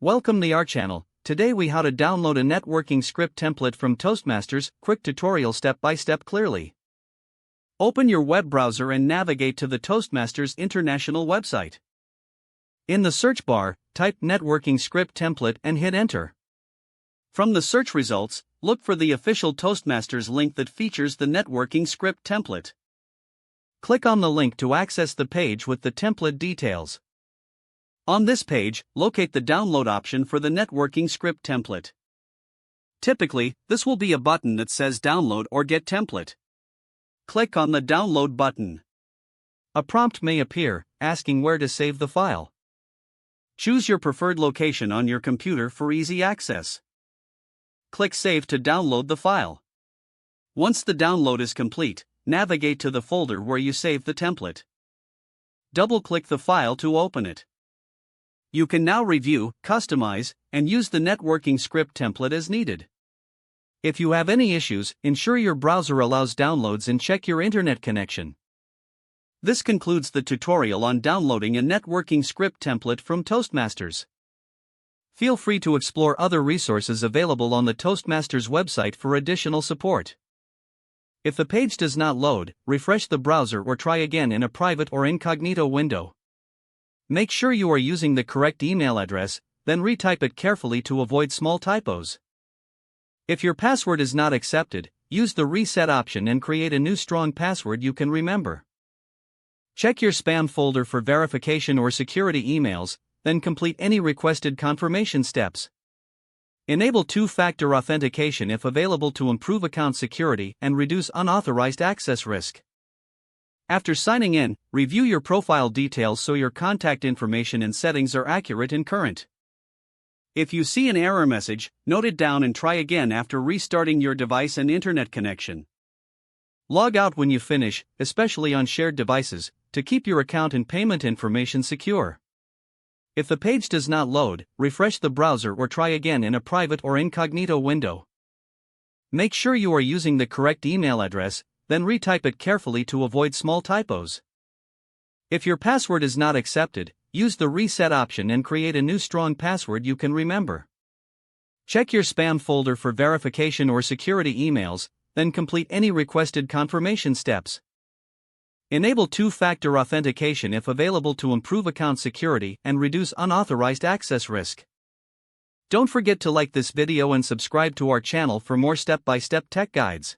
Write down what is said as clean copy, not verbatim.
Welcome to our channel. Today we how to download a networking script template from Toastmasters, quick tutorial step by step clearly. Open your web browser and navigate to the Toastmasters International website. In the search bar, type networking script template and hit enter. From the search results, look for the official Toastmasters link that features the networking script template. Click on the link to access the page with the template details. On this page, locate the download option for the networking script template. Typically, this will be a button that says download or get template. Click on the download button. A prompt may appear, asking where to save the file. Choose your preferred location on your computer for easy access. Click Save to download the file. Once the download is complete, navigate to the folder where you saved the template. Double-click the file to open it. You can now review, customize, and use the networking script template as needed. If you have any issues, ensure your browser allows downloads and check your internet connection. This concludes the tutorial on downloading a networking script template from Toastmasters. Feel free to explore other resources available on the Toastmasters website for additional support. If the page does not load, refresh the browser or try again in a private or incognito window. Make sure you are using the correct email address, then retype it carefully to avoid small typos. If your password is not accepted, use the reset option and create a new strong password you can remember. Check your spam folder for verification or security emails, then complete any requested confirmation steps. Enable two-factor authentication if available to improve account security and reduce unauthorized access risk. After signing in, review your profile details so your contact information and settings are accurate and current. If you see an error message, note it down and try again after restarting your device and internet connection. Log out when you finish, especially on shared devices, to keep your account and payment information secure. If the page does not load, refresh the browser or try again in a private or incognito window. Make sure you are using the correct email address, then retype it carefully to avoid small typos. If your password is not accepted, use the reset option and create a new strong password you can remember. Check your spam folder for verification or security emails, then complete any requested confirmation steps. Enable two-factor authentication if available to improve account security and reduce unauthorized access risk. Don't forget to like this video and subscribe to our channel for more step-by-step tech guides.